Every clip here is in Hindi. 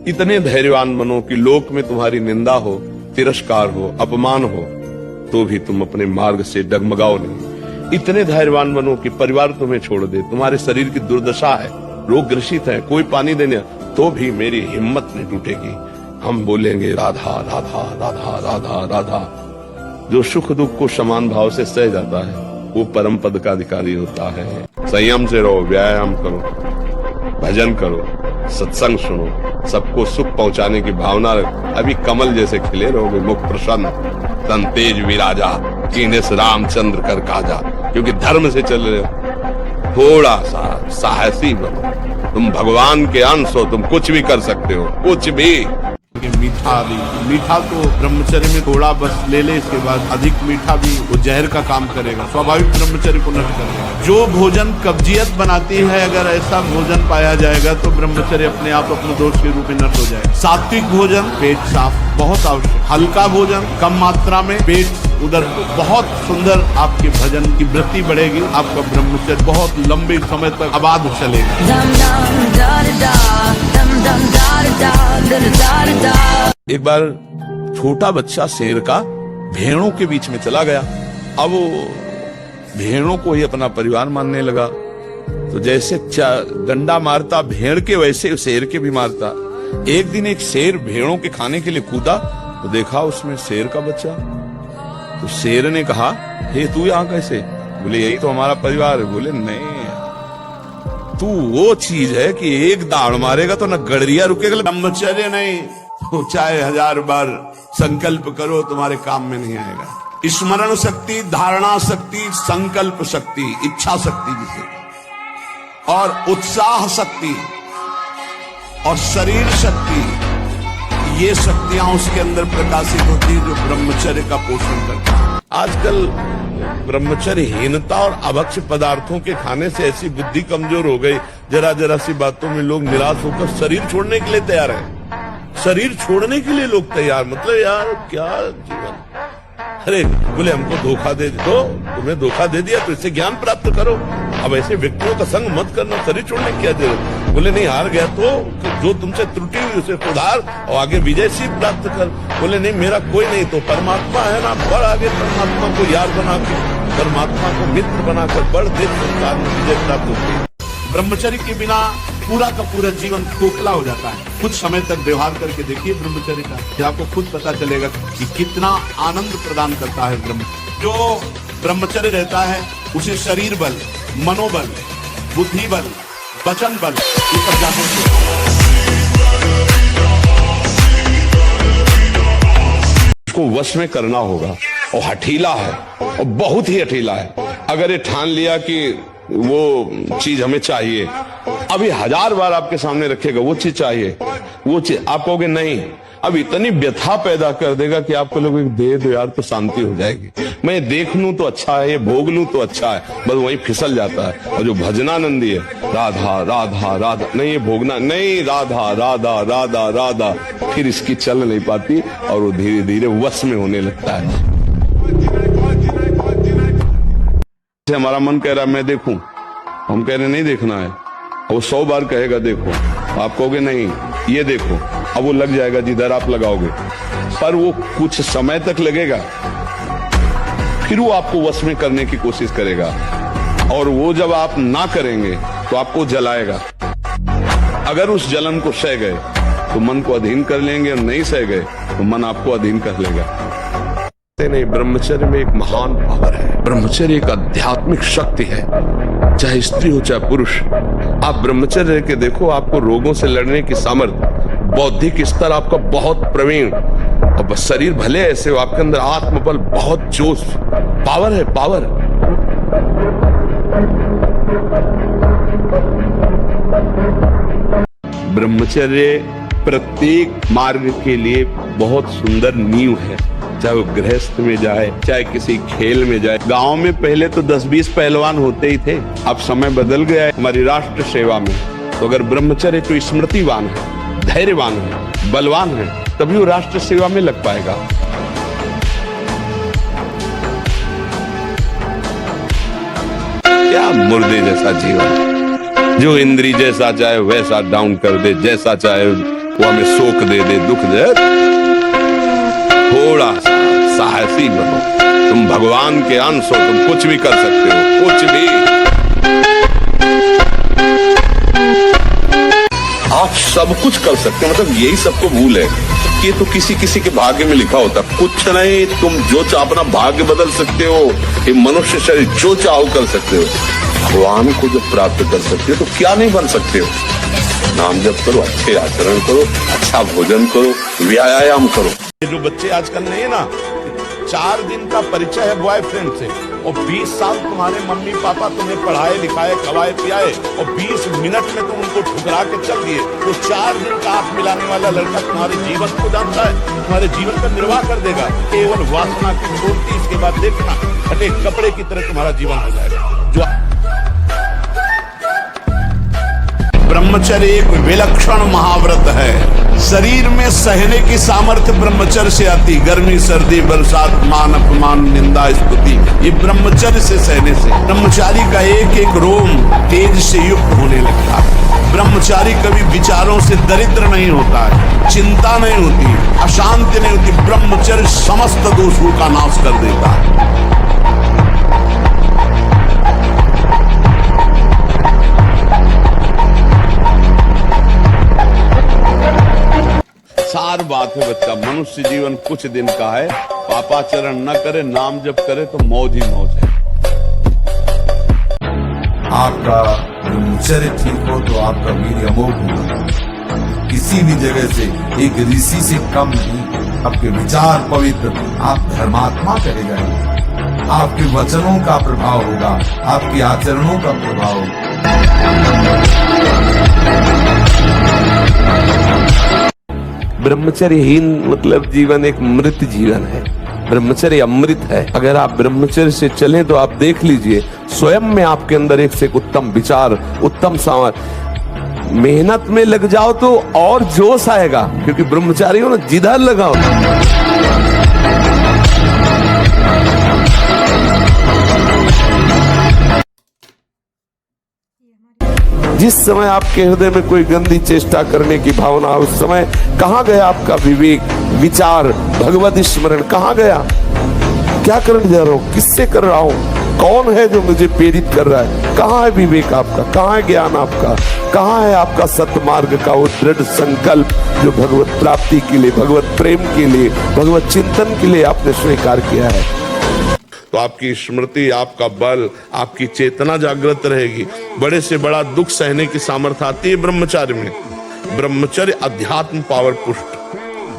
इतने धैर्यवान बनो कि लोक में तुम्हारी निंदा हो, तिरस्कार हो, अपमान हो, तो भी तुम अपने मार्ग से डगमगाओ नहीं। इतने धैर्यवान बनो कि परिवार तुम्हें छोड़ दे, तुम्हारे शरीर की दुर्दशा है, रोग ग्रसित है, कोई पानी देने, तो भी मेरी हिम्मत नहीं टूटेगी। हम बोलेंगे राधा राधा राधा राधा राधा। जो सुख दुख को समान भाव से सह जाता है वो परम पद का अधिकारी होता है। संयम से रहो, व्यायाम करो, भजन करो, सत्संग सुनो, सबको सुख पहुंचाने की भावना रखो। अभी कमल जैसे खिले रहोगे, मुख प्रसन्न, तन तेज विराजा, कीनेस रामचंद्र कर काजा। क्योंकि धर्म से चल रहे हो, थोड़ा सा साहसी बनो। तुम भगवान के अंश हो, तुम कुछ भी कर सकते हो, कुछ भी। मीठा तो ब्रह्मचर्य में थोड़ा बस ले ले, इसके बाद अधिक मीठा भी वो जहर का काम करेगा, स्वाभाविक ब्रह्मचर्य को नष्ट करेगा। जो भोजन कब्जियत बनाती है, अगर ऐसा भोजन पाया जाएगा तो ब्रह्मचर्य अपने आप अपने दोष के रूप में नष्ट हो जाएगा। सात्विक भोजन, पेट साफ बहुत आवश्यक। हल्का भोजन, कम मात्रा में, पेट उधर बहुत सुंदर आपके भजन की वृत्ति बढ़ेगी। आपका ब्रह्मचर्य बहुत लंबे समय तक आबाद चलेगा। एक बार छोटा बच्चा शेर का भेड़ों के बीच में चला गया। अब वो भेड़ों को ही अपना परिवार मानने लगा, तो जैसे डंडा मारता भेड़ के, वैसे शेर के भी मारता। एक दिन एक शेर भेड़ों के खाने के लिए कूदा, तो देखा उसमें शेर का बच्चा। तो शेर ने कहा, हे तू यहाँ कैसे? बोले यही तो हमारा परिवार है। बोले नहीं, तू वो चीज है कि एक दाड़ मारेगा तो न गड़रिया रुकेगा। ब्रह्मचर्य नहीं तो चाहे 1000 बार संकल्प करो, तुम्हारे काम में नहीं आएगा। स्मरण शक्ति, धारणा शक्ति, संकल्प शक्ति, इच्छा शक्ति जिसे, और उत्साह शक्ति और शरीर शक्ति, ये शक्तियां उसके अंदर प्रकाशित होती है जो ब्रह्मचर्य का पोषण करता है। आजकल ब्रह्मचर्यहीनता और अभक्ष्य पदार्थों के खाने से ऐसी बुद्धि कमजोर हो गई, जरा जरा सी बातों में लोग निराश होकर शरीर छोड़ने के लिए तैयार है। शरीर छोड़ने के लिए लोग तैयार, मतलब यार क्या जीवन। अरे बोले हमको धोखा दे दो, तुम्हें धोखा दे दिया तो इससे ज्ञान प्राप्त करो। अब ऐसे व्यक्तियों का संग मत करना, शरीर छोड़ने की क्या जरूरत। बोले नहीं, हार गया तो जो तुमसे त्रुटि हुई उसे सुधार और आगे विजय सिद्ध प्राप्त कर। बोले नहीं, मेरा कोई नहीं तो परमात्मा है ना, बढ़ आगे परमात्मा को यार बना के, परमात्मा को मित्र बनाकर बढ़, देश संसार में विजय प्राप्त होती है। ब्रह्मचर्य के बिना पूरा का पूरा जीवन खोखला हो जाता है। कुछ समय तक व्यवहार करके देखिए ब्रह्मचर्य का, फिर आपको खुद पता चलेगा कि कितना आनंद प्रदान करता है ब्रह्मचर्य। जो ब्रह्मचर्य रहता है उसे शरीर बल, मनोबल, बुद्धि बल, वचन बल, ये सब जागृत को वश में करना होगा। और हठीला है, और बहुत ही हठीला है। अगर ये ठान लिया कि वो चीज हमें चाहिए, अभी 1000 बार आपके सामने रखेगा वो चीज चाहिए, वो चीज आप कहोगे नहीं, अब इतनी व्यथा पैदा कर देगा कि आपको लोग दे दो यार तो शांति हो जाएगी। मैं देख लूं तो अच्छा है, ये भोग लूं तो अच्छा है, बस वही फिसल जाता है। और जो भजनानंदी है, राधा राधा राधा, नहीं ये भोगना नहीं, राधा राधा राधा राधा, फिर इसकी चल नहीं पाती और वो धीरे धीरे वश में होने लगता है। हमारा मन कह रहा है मैं देखूं, हम कह रहे नहीं देखना है। वो 100 बार कहेगा देखो, आप कहोगे नहीं ये देखो, अब वो लग जाएगा जिधर आप लगाओगे, पर वो कुछ समय तक लगेगा, फिर वो आपको वश में करने की कोशिश करेगा। और वो जब आप ना करेंगे तो आपको जलाएगा। अगर उस जलन को सह गए तो मन को अधीन कर लेंगे, और नहीं सह गए तो मन आपको अधीन कर लेगा। नहीं, ब्रह्मचर्य में एक महान पावर है। ब्रह्मचर्य एक आध्यात्मिक शक्ति है, चाहे स्त्री हो चाहे पुरुष। आप ब्रह्मचर्य के देखो, आपको रोगों से लड़ने की सामर्थ्य, बौद्धिक स्तर आपका बहुत प्रवीण, और शरीर भले ऐसे हो, आपके अंदर आत्मबल, बहुत जोश, पावर है, पावर। ब्रह्मचर्य प्रत्येक मार्ग के लिए बहुत सुंदर नींव है, चाहे वो गृहस्थ में जाए, चाहे किसी खेल में जाए। गांव में पहले तो 10-20 पहलवान होते ही थे, अब समय बदल गया है हमारी राष्ट्र सेवा में। तो अगर ब्रह्मचर्य तो स्मृतिवान है, धैर्यवान है, बलवान है, तभी वो राष्ट्र सेवा में लग पाएगा। क्या मुर्दे जैसा जीवन, जो इंद्री जैसा चाहे वैसा डाउन कर दे, जैसा चाहे वो हमें शोक दे दे, दुख दे, थोड़ा सा साहसी बनो। तुम भगवान के अंश हो, तुम कुछ भी कर सकते हो, कुछ भी। आप सब कुछ कर सकते हो, मतलब यही सबको भूल है कि तो किसी किसी के भाग्य में लिखा होता। कुछ नहीं, तुम जो चाहो अपना भाग्य बदल सकते हो। ये मनुष्य शरीर जो चाहो कर सकते हो। भगवान को जब प्राप्त कर सकते हो तो क्या नहीं बन सकते हो। नाम जप करो, अच्छे आचरण करो, अच्छा भोजन करो, व्यायाम करो। ये जो बच्चे आजकल नहीं है ना, 4 दिन का परिचय है बॉयफ्रेंड से और 20 साल तुम्हारे मम्मी पापा तुम्हें पढ़ाए लिखाए खवाए पियाए और 20 मिनट में तुम उनको ठुकरा के चल दिए। तो 4 दिन का आंख मिलाने वाला लड़का तुम्हारे जीवन को जानता है, तुम्हारे जीवन का निर्वाह कर देगा। केवल वासना की मूर्ति, इसके बाद देखना फटे कपड़े की तरह तुम्हारा जीवन हो जाएगा। जो ब्रह्मचर्य एक विलक्षण महाव्रत है। शरीर में सहने की सामर्थ्य ब्रह्मचर्य से आती। गर्मी, सर्दी, बरसात, मान अपमान, निंदा, स्तुति, ये ब्रह्मचर्य से सहने से। ब्रह्मचारी का एक एक रोम तेज से युक्त होने लगता है। ब्रह्मचारी कभी विचारों से दरिद्र नहीं होता है, चिंता नहीं होती, अशांति नहीं होती। ब्रह्मचर्य समस्त दोषों का नाश कर देता है। सार बात है बच्चा, मनुष्य जीवन कुछ दिन का है। पापाचरण न करे, नाम जप करे तो मौज ही मौज है। आपका ब्रह्मचर्य ठीक हो तो आपका वीर्य अमोघ होगा। किसी भी जगह से एक ऋषि से कम नहीं। आपके विचार पवित्र, आप धर्मात्मा कहे जाएंगे। आपके वचनों का प्रभाव होगा, आपके आचरणों का प्रभाव होगा। ब्रह्मचर्यहीन मतलब जीवन एक मृत जीवन है। ब्रह्मचर्य अमृत है। अगर आप ब्रह्मचर्य से चलें तो आप देख लीजिए स्वयं में आपके अंदर एक से एक उत्तम विचार, उत्तम सामर्थ्य। मेहनत में लग जाओ तो और जोश आएगा, क्योंकि ब्रह्मचारी हो ना, जिधर लगाओ। जिस समय आपके हृदय में कोई गंदी चेष्टा करने की भावना, उस समय कहाँ गया आपका विवेक, विचार, भगवत स्मरण कहाँ गया? क्या करने जा रहा हूँ, किससे कर रहा हूँ, कौन है जो मुझे प्रेरित कर रहा है? कहाँ है विवेक आपका, कहाँ है ज्ञान आपका, कहाँ है आपका सत्मार्ग का वो दृढ़ संकल्प जो भगवत प्राप्ति के लिए, भगवत प्रेम के लिए, भगवत चिंतन के लिए आपने स्वीकार किया है? तो आपकी स्मृति, आपका बल, आपकी चेतना जागृत रहेगी। बड़े से बड़ा दुख सहने की सामर्थ्य आती है ब्रह्मचर्य में। ब्रह्मचर्य अध्यात्म पावर पुष्ट,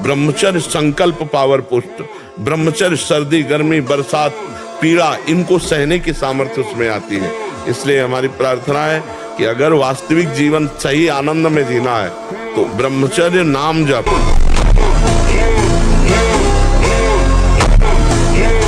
ब्रह्मचर्य संकल्प पावर पुष्ट, ब्रह्मचर्य सर्दी, गर्मी, बरसात, पीड़ा, इनको सहने की सामर्थ्य उसमें आती है। इसलिए हमारी प्रार्थना है कि अगर वास्तविक जीवन सही आनंद में जीना है तो ब्रह्मचर्य, नाम जप,